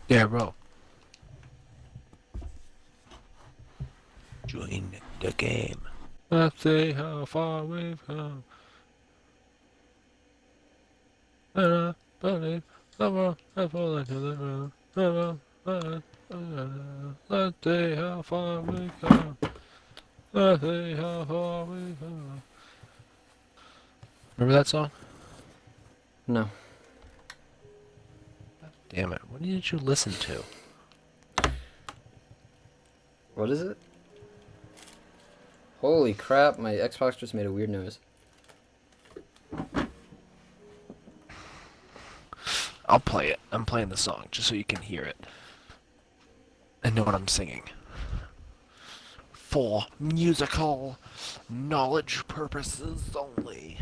Yeah, bro. Join the game. Let's see how far we've come. And I believe the world has fallen to the ground. Let's see how far we've come. Let's see how far we've come. Remember that song? No. Damn it. What did you listen to? What is it? Holy crap, my Xbox just made a weird noise. I'll play it. I'm playing the song just so you can hear it and know what I'm singing. For musical knowledge purposes only.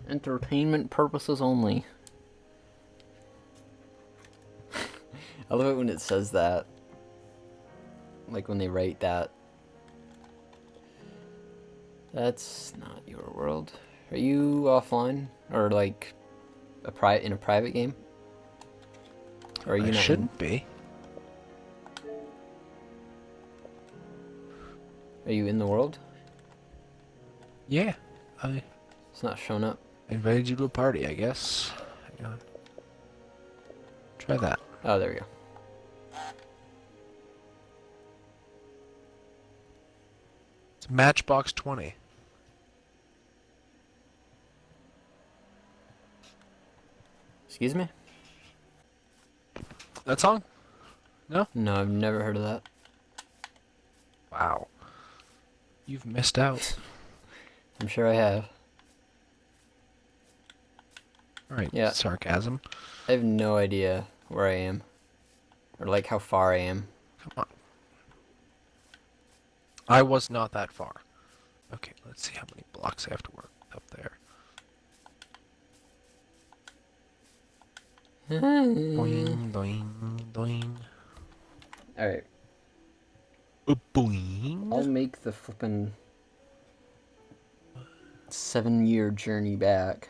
Entertainment purposes only. I love it when it says that. Like when they write that. That's not your world. Are you offline? Or like in a private game? Or are you I not shouldn't be. Are you in the world? Yeah, I It's not showing up. invited you to a party, I guess. Hang on. Try that. Oh, there we go. It's Matchbox 20. Excuse me? That song? No? No, I've never heard of that. Wow. You've missed out. I'm sure I have. Alright, Yeah. sarcasm. I have no idea where I am. Or like how far I am. Come on. I was not that far. Okay, let's see how many blocks I have to work up there. Boing, doing, doing. Alright. Boing. I'll make the flippin' 7-year journey back.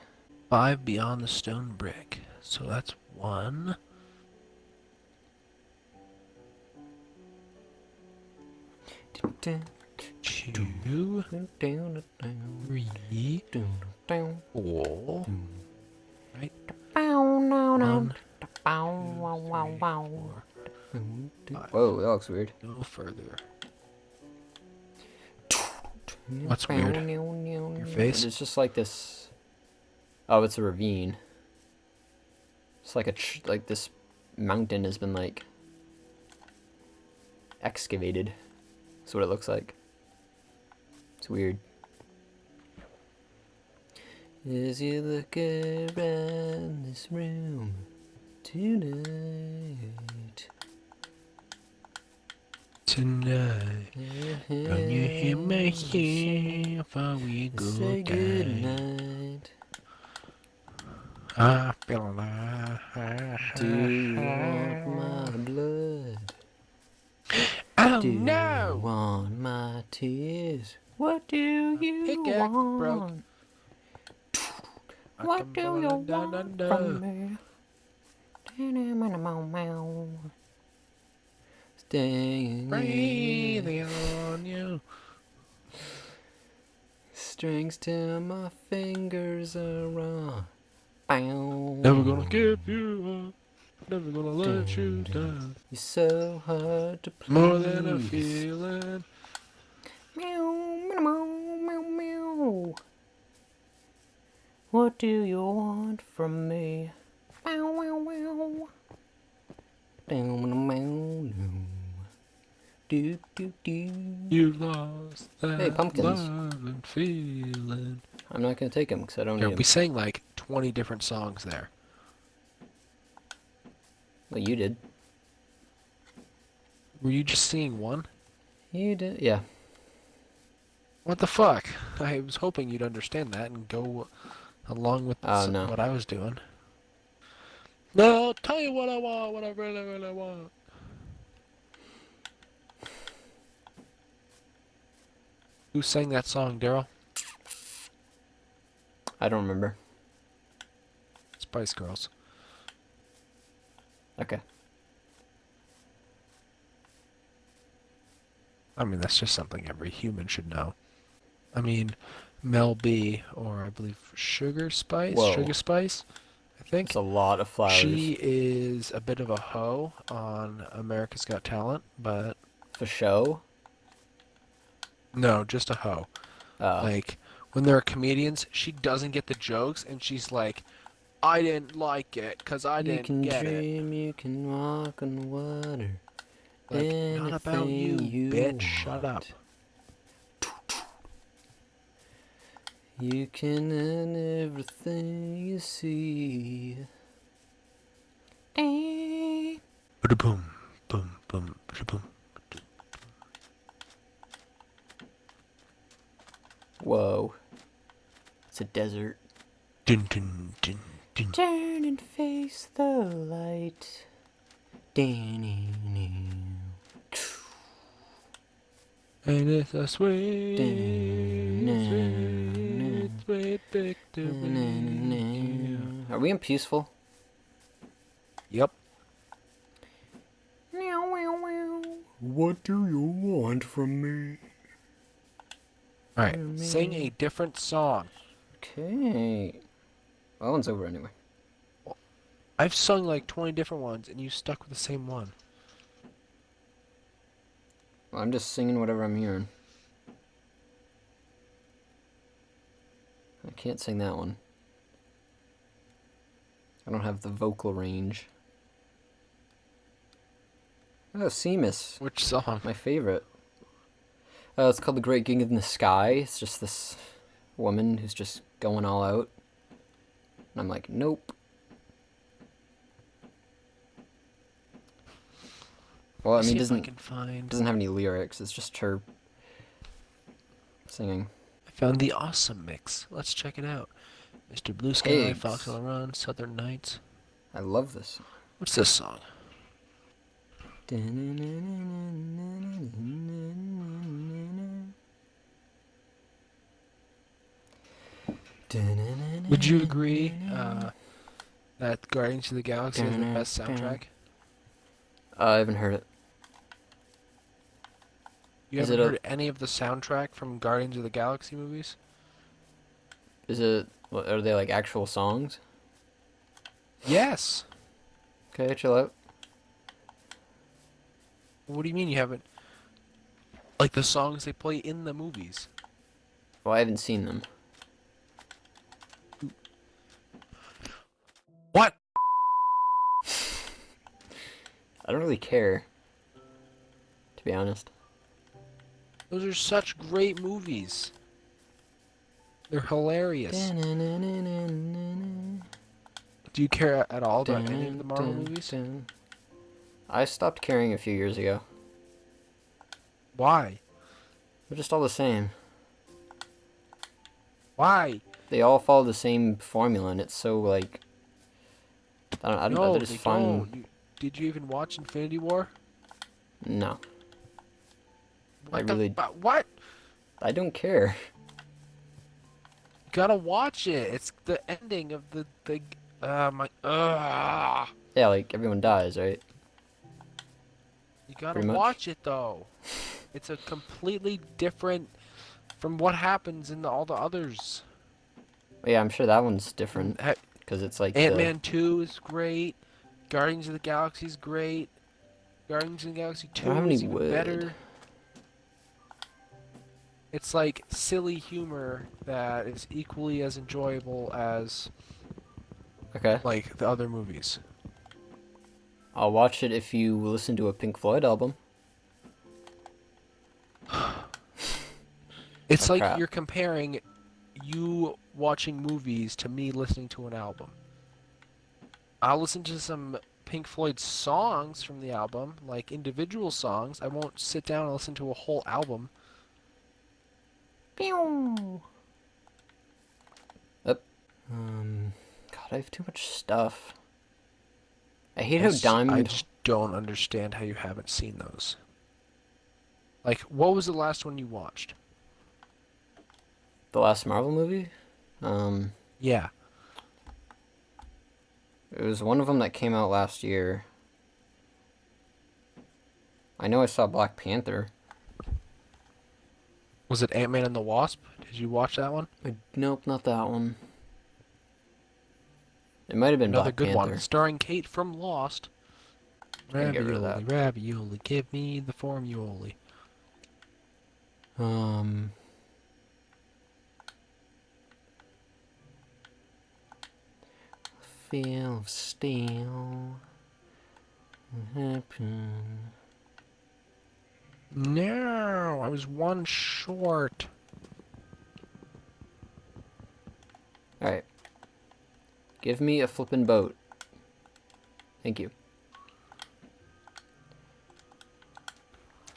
5 beyond the stone brick. So that's 1. Two, 3, 4. Right? 1, 2, 3, 4. 5. Whoa, that looks weird. No further. What's weird? Your face? It's just like this. Oh, it's a ravine. It's like like this mountain has been like excavated. That's what it looks like. It's weird. As you look around this room tonight. Tonight, can you hear me here before we go Say good down? night. I feel alive. Do you want my blood? Oh Do no! you want my tears? What do you Pickaxe want? broke. What do you want from me? Staying Breathing on you. Strings till my fingers are raw. Bow. Never gonna give you up. Never gonna let you down. You're so hard to please. More than a feeling. Meow, meow, meow, meow, meow. What do you want from me? Meow, meow, meow. Meow, meow, meow. Do, do, do. You lost that Hey, pumpkins. love and feeling. I'm not gonna take them because I don't Yeah, need we them. sang like 20 different songs there. Well, you did. Were you just singing one? You did, yeah. What the fuck? I was hoping you'd understand that and go along with No. what I was doing. No, I'll tell you what I want, what I really, really want. Who sang that song, Daryl? I don't remember. It's Spice Girls. Okay. I mean, that's just something every human should know. I mean, Mel B, or I believe Whoa. Sugar Spice, I It's think. a lot of flowers. She is a bit of a hoe on America's Got Talent, but For show? no, just a hoe. Oh. Like, when there are comedians, she doesn't get the jokes, and she's like, I didn't like it, because I You didn't can get it. dream, you can walk on water. Like, not about Anything you, you bitch. Shut want. up. You can earn everything you see. Boom, boom, boom, boom. Whoa. It's a desert. Dun, dun, dun, dun. Turn and face the light. And it's a sweet, sweet, sweet victory. Are we in peaceful? Yep. What do you want from me? Alright, sing a different song. Okay. Well, that one's over anyway. I've sung like 20 different ones, and you stuck with the same one. Well, I'm just singing whatever I'm hearing. I can't sing that one. I don't have the vocal range. Oh, Seamus. Which song? My favorite. It's called The Great Gig in the Sky. It's just this woman who's just going all out. And I'm like, nope. Well, I mean, doesn't have any lyrics. It's just her singing. I found the awesome mix. Let's check it out. Mr. Blue Sky, Pigs. Fox on the Run, Southern Nights. I love this. What's this song? Would you agree that Guardians of the Galaxy is the best soundtrack? I haven't heard it. You haven't heard any of the soundtrack from Guardians of the Galaxy movies? Are they like actual songs? Yes. Okay, chill out. What do you mean you haven't? Like the songs they play in the movies. Well, I haven't seen them. What? I don't really care, to be honest. Those are such great movies. They're hilarious. Do you care at all about any of the Marvel movies? I stopped caring a few years ago. Why? They're just all the same. Why? They all follow the same formula, and it's so like I don't know. They're just fun. Did you even watch Infinity War? No. What? What? I don't care. You gotta watch it. It's the ending of the Yeah, like everyone dies, right? You gotta watch it though. It's a completely different from what happens in all the others. Well, yeah, I'm sure that one's different because it's like Ant-Man 2 is great. Guardians of the Galaxy is great. Guardians of the Galaxy 2 is even better. It's like silly humor that is equally as enjoyable as like the other movies. I'll watch it if you listen to a Pink Floyd album. It's like you're comparing you watching movies to me listening to an album. I'll listen to some Pink Floyd songs from the album, like individual songs. I won't sit down and listen to a whole album. Pew. God, I have too much stuff. I hate how Diamond... I just don't understand how you haven't seen those. Like, what was the last one you watched? The last Marvel movie? Yeah. It was one of them that came out last year. I know I saw Black Panther. Was it Ant-Man and the Wasp? Did you watch that one? Nope, not that one. It might have been Another Black good one, Panther. starring Kate from Lost. Gonna get rid of Ravioli, that. ravioli, give me the formuoli. Feel of steel. Happen. No, I was one short. Alright. Give me a flippin' boat. Thank you.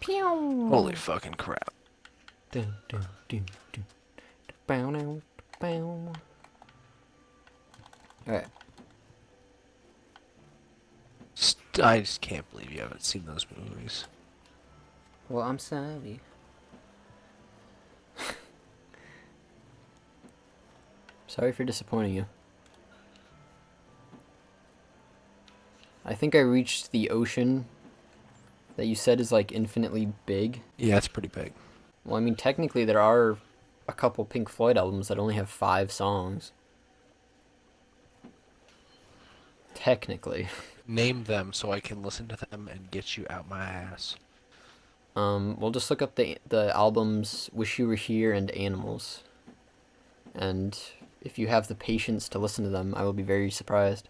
Pew! Holy fucking crap. Dun, dun, dun, dun. Bow, now, bow. Alright. I just can't believe you haven't seen those movies. Well, I'm sorry. Sorry for disappointing you. I think I reached the ocean that you said is like infinitely big. Yeah, it's pretty big. Well, I mean, technically there are a couple Pink Floyd albums that only have 5 songs. Technically. Name them so I can listen to them and get you out my ass. We'll just look up the albums Wish You Were Here and Animals. And if you have the patience to listen to them, I will be very surprised.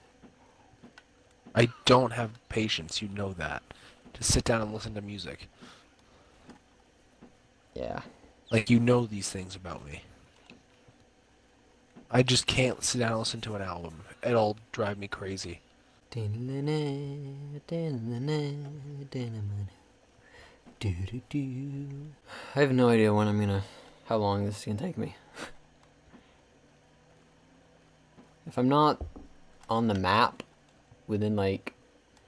I don't have patience, you know that, to sit down and listen to music. Yeah. Like, you know these things about me. I just can't sit down and listen to an album. It'll drive me crazy. I have no idea how long this is gonna take me. If I'm not on the map within like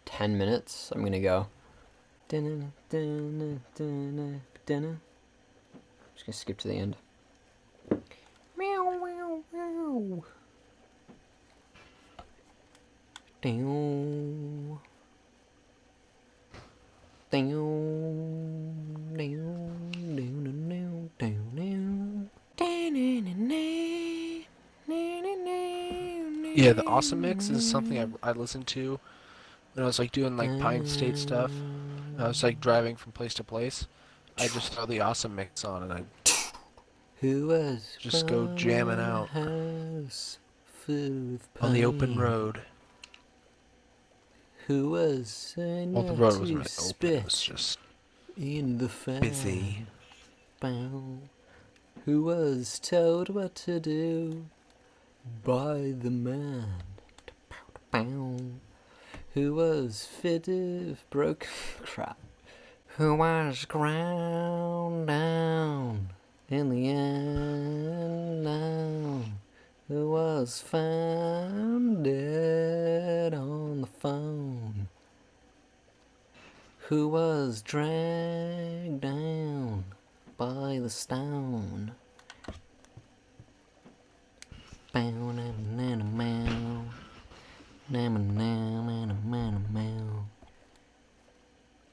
10 minutes, I'm gonna go. Just gonna skip to the end. Meow, meow, meow. Down. Down. Down. Down. Yeah, the Awesome Mix is something I listened to when I was like doing like Pine State stuff. I was like driving from place to place. I just throw the Awesome Mix on and I Who was just go jamming out house full of on the open pine? road. Who was Well, the road wasn't really open, it was just in the fire? busy. Bow. Who was told what to do by the man? Bow. Who was fitted broke crap? Who was ground down in the end down? Who was found dead on the phone? Who was dragged down by the stone? Bow, na, na, na, meow. Na, na, na, na, na, na, meow.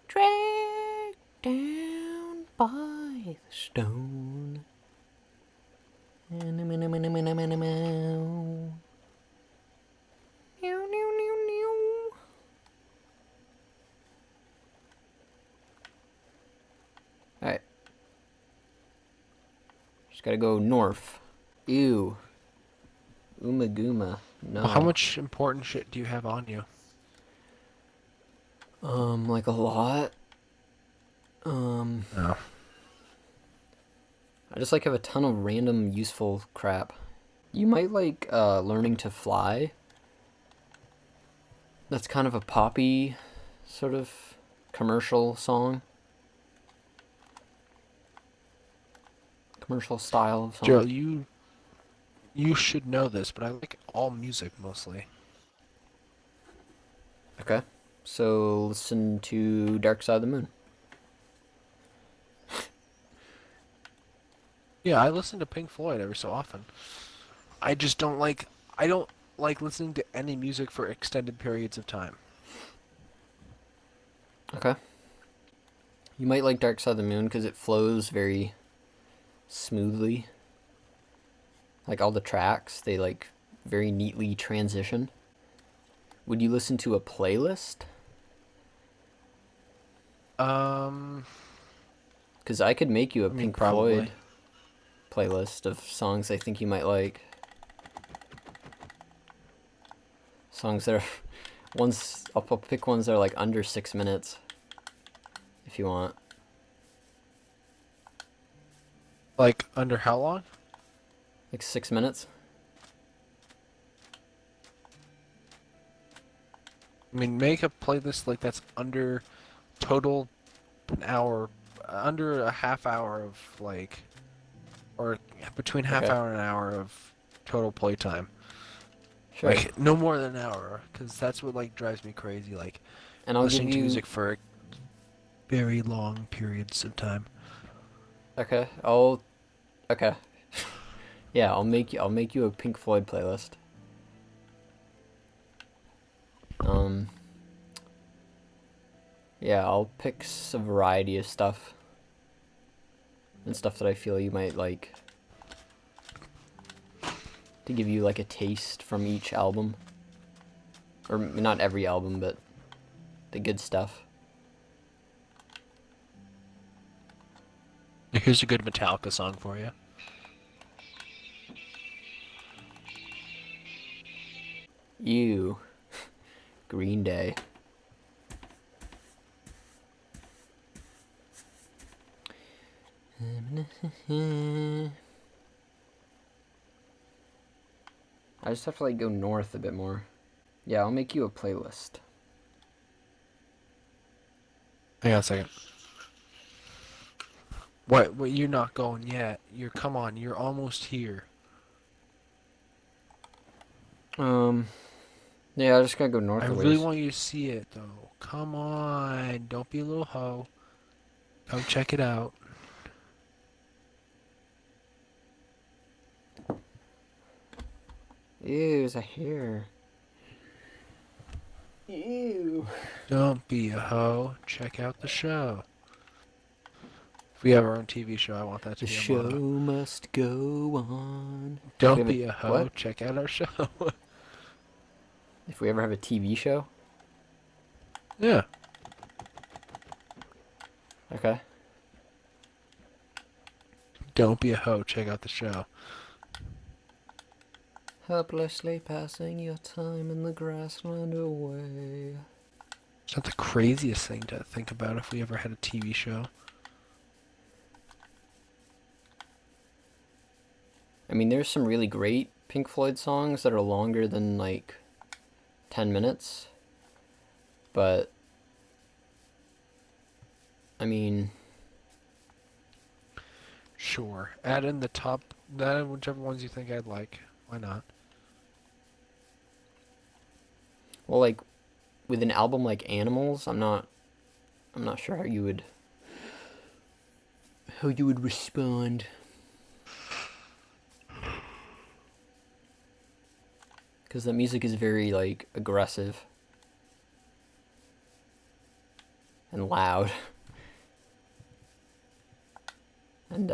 Dragged down by the stone. Na, na, na, na, na, na, na, na, meow. Meow, meow, meow, meow. Alright. Just gotta go north. Ew. Umaguma. No. Well, how much important shit do you have on you? Like a lot. No. I just like have a ton of random useful crap. You might like learning to fly. That's kind of a poppy sort of commercial song. Commercial style of song. Gerald, you should know this, but I like all music mostly. Okay. So listen to Dark Side of the Moon. Yeah, I listen to Pink Floyd every so often. I just don't like. I don't like listening to any music for extended periods of time. Okay. You might like Dark Side of the Moon because it flows very smoothly. Like all the tracks, they like very neatly transition. Would you listen to a playlist? Um, Because I could make you a I mean, Pink probably. Floyd playlist of songs I think you might like. Songs that are I'll pick ones that are like under 6 minutes if you want. Like under how long? Like 6 minutes. I mean, make a playlist like that's under total an hour, under a half hour of like, or between half Okay. hour and an hour of total playtime. Sure. Like no more than an hour, because that's what like drives me crazy. Like And I'll give listening to you. music for very long periods of time. Okay. Okay. Yeah, I'll make you a Pink Floyd playlist. Um. Yeah, I'll pick a variety of stuff and stuff that I feel you might like to give you like a taste from each album, or not every album, but the good stuff. Here's a good Metallica song for you. You, Green Day. I just have to like go north a bit more. Yeah, I'll make you a playlist. Hang on a second. What? What? You're not going yet. You're come on. You're almost here. Um, yeah, I just gotta go I north a really ways. want you to see it though. Come on. Don't be a little hoe. Come check it out. Ew, there's a hair. Ew. Don't be a hoe. Check out the show. If we have our own TV show, I want that to The be a show motto. must go on. If we Don't have a be a hoe. what? Check out our show. If we ever have a TV show? Yeah. Okay. Don't be a hoe. Check out the show. Helplessly passing your time in the grassland away. It's not the craziest thing to think about if we ever had a TV show. I mean, there's some really great Pink Floyd songs that are longer than like 10 minutes. But, I mean, Sure. Add in the top. Add in whichever ones you think I'd like. Why not? well, like with an album like Animals, I'm not sure how you would respond. Because the music is very like aggressive and loud. And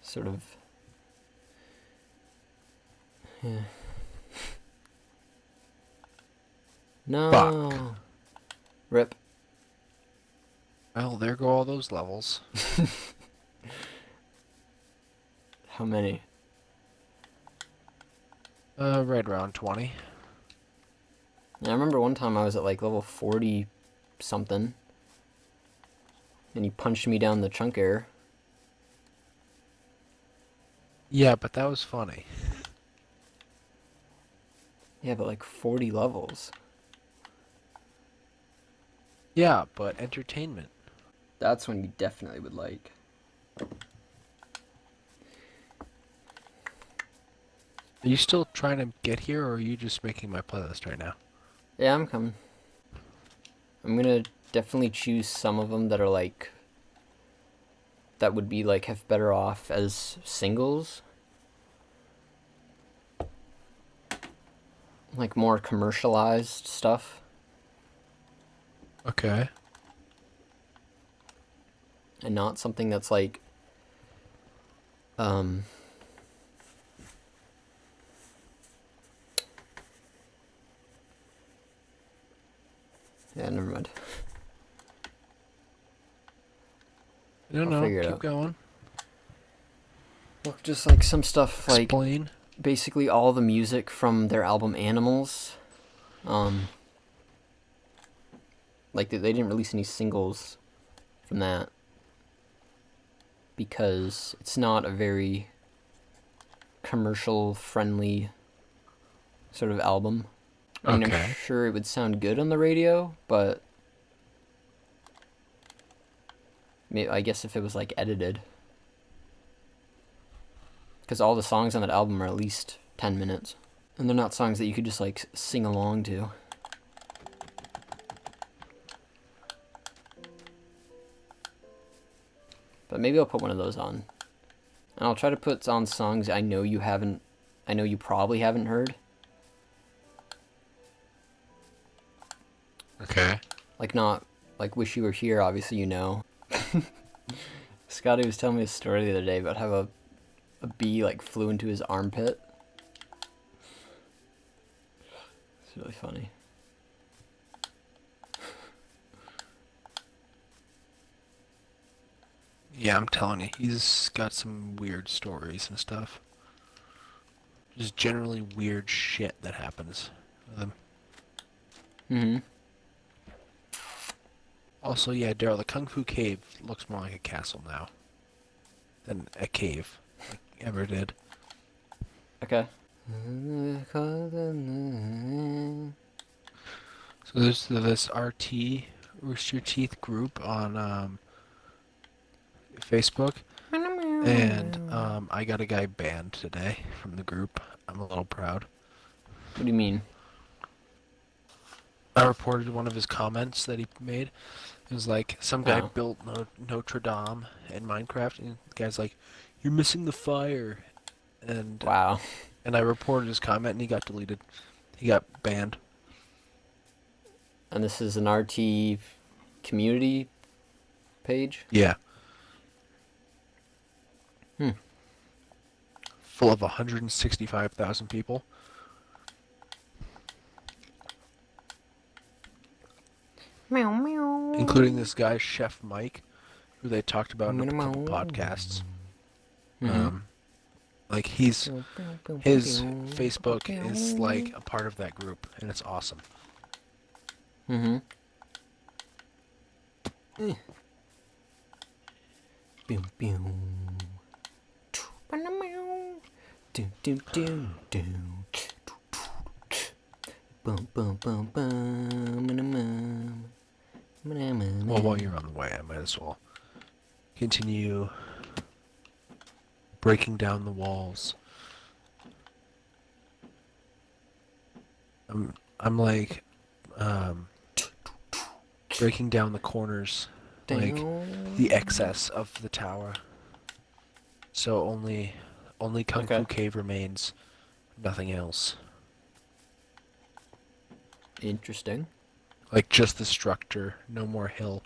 sort of yeah. Fuck. No. Rip. Well, there go all those levels. How many? Right around 20. Yeah, I remember one time I was at like level 40 something. And he punched me down the chunk error. Yeah, but that was funny. Yeah, but like 40 levels. Yeah, but entertainment. That's when you definitely would like. Are you still trying to get here, or are you just making my playlist right now? Yeah, I'm coming. I'm gonna definitely choose some of them that are like. That would be like have better off as singles. like more commercialized stuff. Okay. And not something that's like um yeah, never mind. No, I'll figure it keep out. going. Look, just like some stuff like Explain. basically all the music from their album Animals. Like they didn't release any singles from that because it's not a very commercial friendly sort of album. I mean, I'm Okay. sure it would sound good on the radio, but I guess if it was like edited, because all the songs on that album are at least 10 minutes, and they're not songs that you could just like sing along to. But maybe I'll put one of those on, and I'll try to put on songs I know you probably haven't heard. Okay. Like not like Wish You Were Here, obviously you know. Scotty was telling me a story the other day about how a bee like flew into his armpit. It's really funny. Yeah, I'm telling you, he's got some weird stories and stuff. Just generally weird shit that happens with him. Mm-hmm. Also, yeah, Daryl, the Kung Fu Cave looks more like a castle now than a cave like ever did. Okay. So there's this RT Rooster Teeth group on Facebook, and I got a guy banned today from the group. I'm a little proud. What do you mean? I reported one of his comments that he made. It was like, some guy Oh. built Notre Dame in Minecraft, and the guy's like, "You're missing the fire," and Wow. I reported his comment, and he got deleted. He got banned. And this is an RT community page? Yeah. Hmm. Full of 165,000 people. Meow meow. Including this guy, Chef Mike, who they talked about in a couple podcasts. Mm-hmm. Like his Facebook is like a part of that group, and it's awesome. Mm-hmm. Boom boom. Doom doom doom doom. Boom boom boom boom. Well, while you're on the way, I might as well continue breaking down the walls. I'm like breaking down the corners, like the excess of the tower. So only Kung Fu Cave remains, nothing else. Interesting. Like just the structure, no more hill.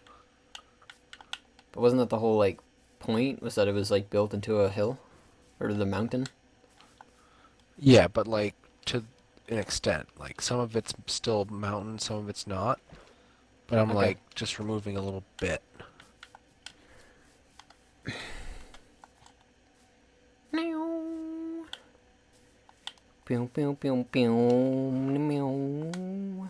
But wasn't that the whole like point? Was that it was like built into a hill or the mountain? Yeah, but like to an extent. Like some of it's still mountain, some of it's not. But I'm like just removing a little bit. Pew pew pew pew meow.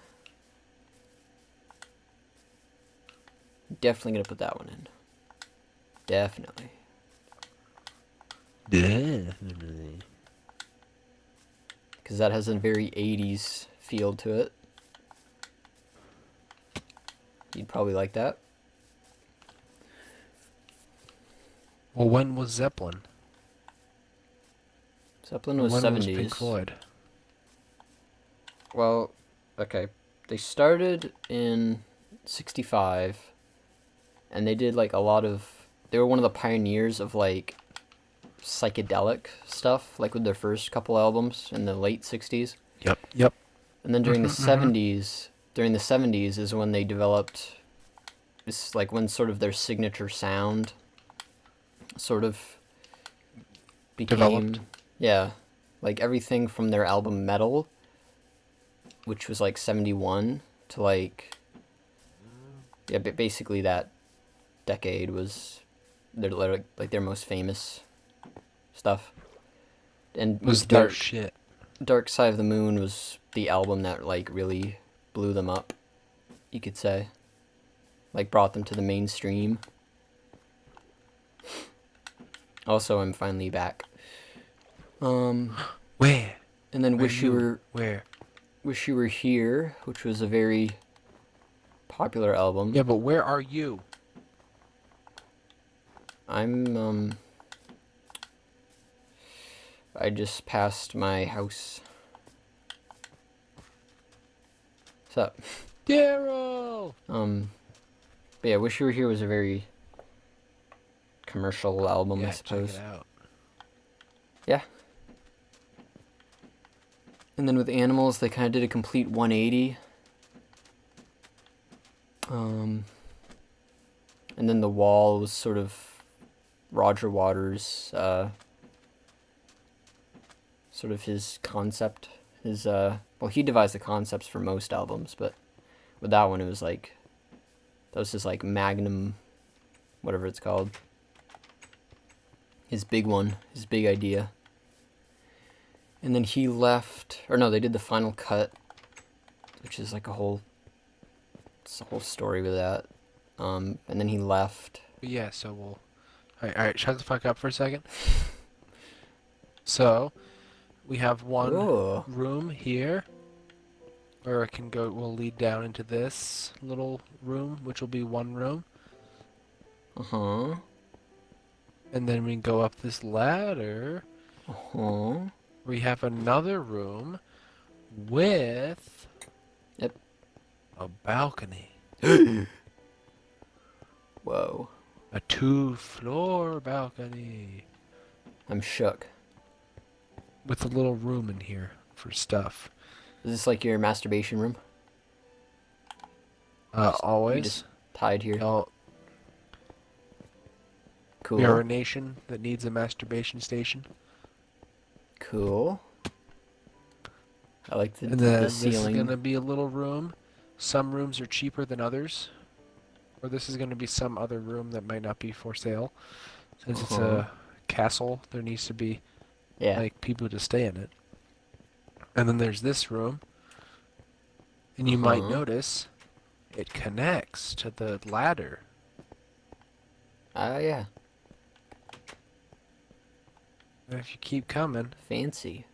Definitely gonna put that one in. Definitely. Definitely. Because that has a very 80s feel to it. You'd probably like that. Well, when was Zeppelin? Zeppelin was when 70s. Was Pink Floyd? Well, okay. They started in 65, and they did like a lot of... They were one of the pioneers of like psychedelic stuff, like with their first couple albums in the late 60s. Yep. And then during the Mm-hmm. 70s is when they developed this, like when sort of their signature sound sort of Developed. became, yeah, like everything from their album Metal, which was like 71, to like, yeah, basically that decade was like their most famous stuff. And Was with their shit. Dark Side of the Moon was the album that like really blew them up, you could say. Like brought them to the mainstream. Also, I'm finally back. Um, Where? and then Where you? Where? Wish You Were Here, which was a very popular album. Yeah, but where are you? I'm I just passed my house. What's up? Daryl! But yeah, Wish You Were Here was a very commercial album, I Yeah, check suppose. it out. Yeah. And then with Animals, they kind of did a complete 180. And then The Wall was sort of Roger Waters' sort of his concept. His well, he devised the concepts for most albums, but with that one, it was like that was his like magnum, whatever it's called. His big one, his big idea. And then he left, or no, they did the final cut, which is like it's a whole story with that. And then he left. But yeah, so we'll. Alright, shut the fuck up for a second. So, we have one Oh. room here where it can go. We'll lead down into this little room, which will be one room. Uh-huh. And then we can go up this ladder. Uh-huh. We have another room with Yep. a balcony. Whoa. A 2-floor balcony. I'm shook. With a little room in here for stuff. Is this like your masturbation room? You Always. just tied here. Oh, Cool. we are a nation that needs a masturbation station. Cool. I like And then the this is ceiling. going to be a little room. Some rooms are cheaper than others. Or this is going to be some other room that might not be for sale. Since it's Uh-huh. a castle, there needs to be Yeah. like people to stay in it. And then there's this room. And you might Uh-huh. notice it connects to the ladder. Yeah. And if you keep coming, Fancy.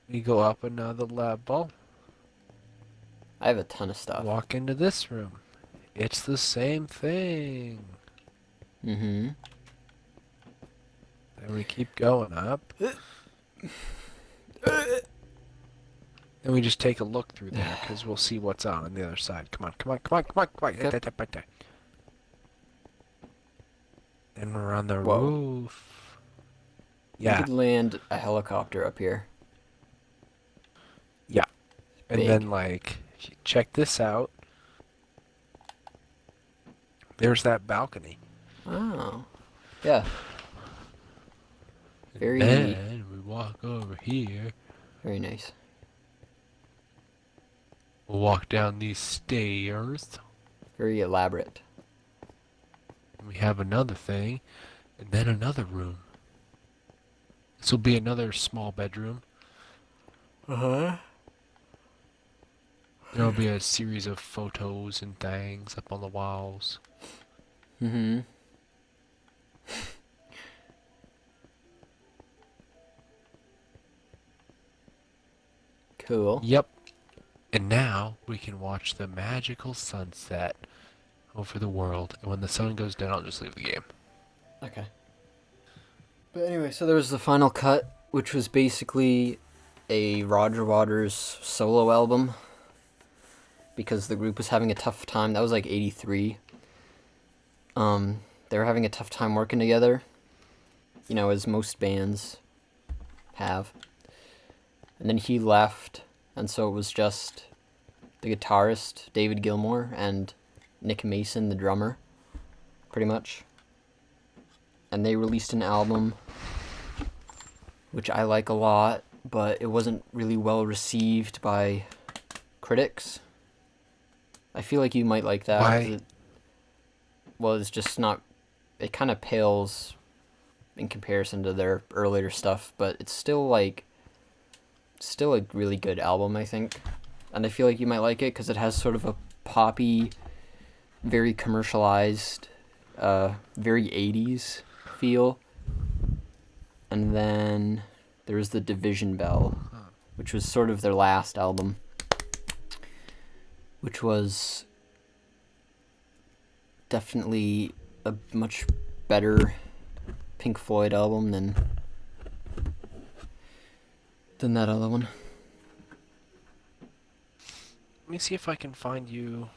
you go up another level, I have a ton of stuff. walk into this room. It's the same thing. Mm-hmm. Then we keep going up. Then we just take a look through there because we'll see what's on the other side. Come on, come on, come on, come on, come on. Yep. Then we're on the Whoa. roof. You Yeah, could land a helicopter up here. yeah. And Big. then like, if you check this out. There's that balcony. Oh. Yeah. Very, Then we walk over here. very nice. We'll walk down these stairs. Very elaborate. And we have another thing. And then another room. This will be another small bedroom. Uh-huh. There will be a series of photos and things up on the walls. Mm-hmm. Cool. Yep. And now we can watch the magical sunset over the world. And when the sun goes down, I'll just leave the game. Okay. But anyway, so there was the final cut, which was basically a Roger Waters solo album because the group was having a tough time. That was like 83. They were having a tough time working together, as most bands have. And then he left, and so it was just the guitarist, David Gilmour, and Nick Mason, the drummer, pretty much. And they released an album, which I like a lot, but it wasn't really well received by critics. I feel like you might like that. 'Cause Why? well, it's just not... It kind of pales in comparison to their earlier stuff, but it's still still a really good album, I think. And I feel like you might like it because it has sort of a poppy, very commercialized, very 80s feel. And then there's the Division Bell, which was sort of their last album, which was definitely a much better Pink Floyd album than that other one. Let me see if I can find you.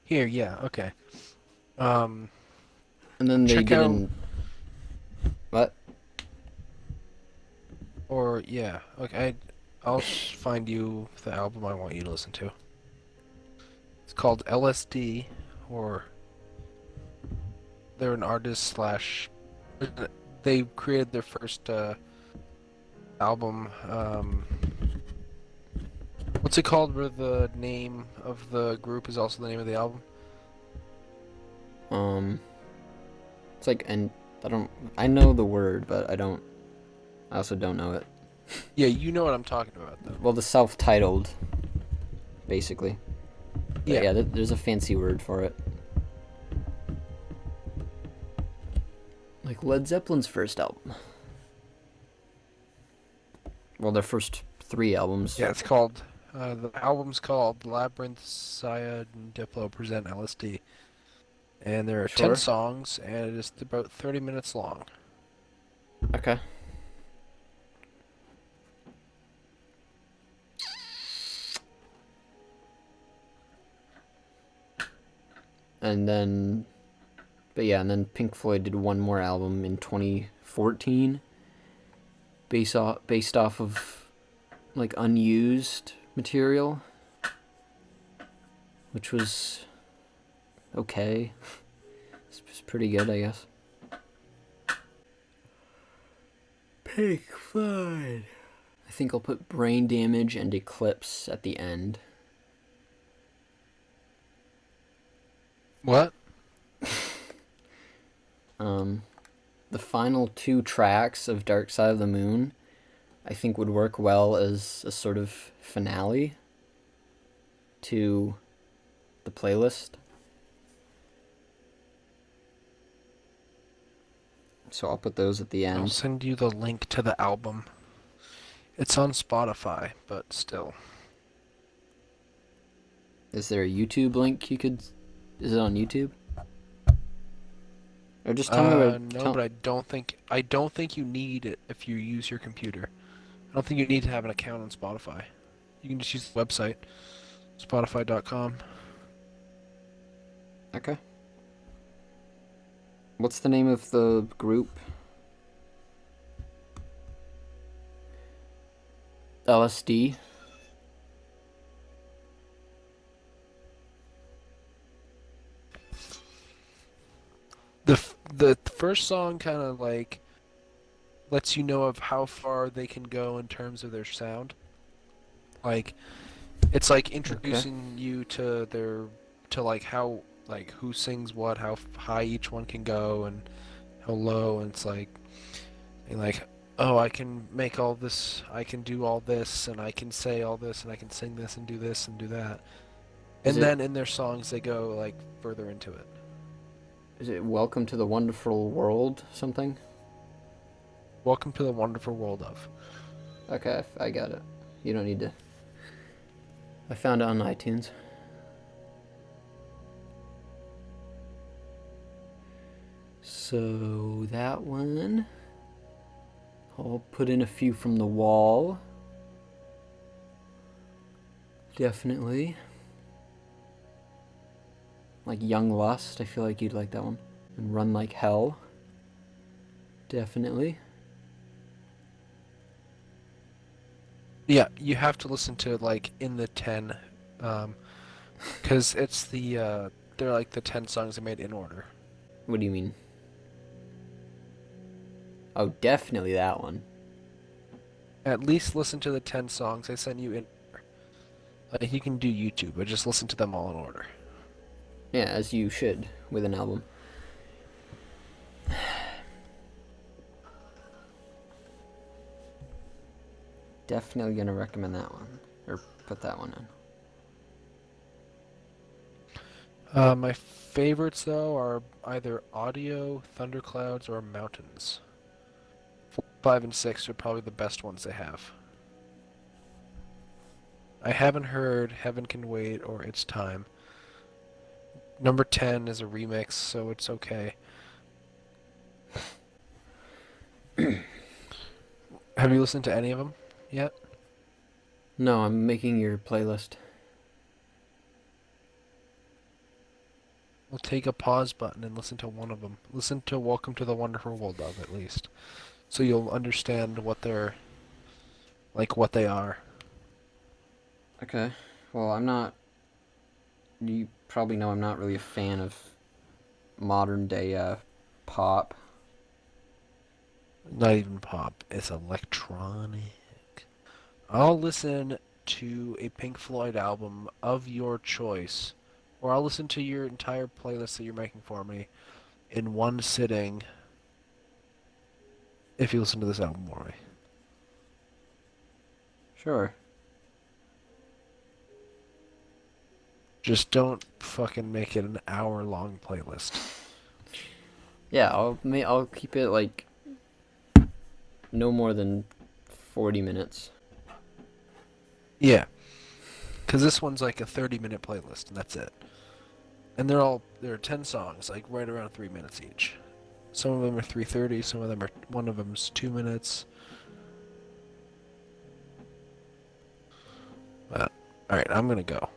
Here, yeah, okay. Um, And then they check did out, what? or yeah, okay. I'll find you the album I want you to listen to. It's called LSD, or they're an artist slash. They created their first album. What's it called? Where the name of the group is also the name of the album? It's like, and I know the word, but I also don't know it. Yeah, you know what I'm talking about, though. Well, the self-titled, basically. But Yeah. yeah, there's a fancy word for it. Like Led Zeppelin's first album. Well, their first 3 albums. Yeah, it's called. The album's called Labyrinth, Saya, and Diplo present LSD, and there are Sure. 10 songs, and it is about 30 minutes long. Okay. And then, but yeah, and then Pink Floyd did one more album in 2014, based off of like unused material, which was okay. It's pretty good, I guess. Pink Floyd. I think I'll put Brain Damage and Eclipse at the end. What? The final 2 tracks of Dark Side of the Moon, I think would work well as a sort of finale to the playlist. So I'll put those at the I'll end. send you the link to the album. It's on Spotify, but still. Is there a YouTube link you could... Is it on YouTube? Or just tell me where... No, but I don't think you need it if you use your computer. I don't think you need to have an account on Spotify. You can just use the website, spotify.com. Okay. What's the name of the group? LSD? The first song kind of like lets you know of how far they can go in terms of their sound. Like it's like introducing you to like how like who sings what, how high each one can go and how low, and it's like oh, I can make all this, I can do all this, and I can say all this, and I can sing this and do that. And then in their songs they go like further into it. Is it Welcome to the Wonderful World something? Welcome to the wonderful world of. Okay, I got it. You don't need to... I found it on iTunes. So that one... I'll put in a few from The Wall. Definitely. Like Young Lust, I feel like you'd like that one. And Run Like Hell. Definitely. Yeah, you have to listen to like in the 10, because it's they're like the 10 songs they made in order. What do you mean? Oh, definitely that one. At least listen to the 10 songs I sent you in. Like you can do YouTube, but just listen to them all in order. Yeah, as you should with an album. Definitely gonna recommend that one. Or put that one in. My favorites though are either Audio, Thunderclouds, or Mountains. 5 and 6 are probably the best ones they have. I haven't heard Heaven Can Wait or It's Time. Number 10 is a remix, so it's okay. Have you listened to any of them yet? No, I'm making your playlist. We'll take a pause button and listen to one of them. Listen to Welcome to the Wonderful World of at least. So you'll understand what they're like what they are. Okay. Well, I'm not. You probably know I'm not really a fan of modern day pop. Not even pop, it's electronic. I'll listen to a Pink Floyd album of your choice, or I'll listen to your entire playlist that you're making for me in one sitting if you listen to this album for me. Sure. Just don't fucking make it an hour-long playlist. Yeah, I'll keep it like no more than 40 minutes. Yeah, because this one's like a 30-minute playlist, and that's it. And there are 10 songs, like right around 3 minutes each. Some of them are 3:30, some of them are one of them's 2 minutes. But, all right, I'm gonna go.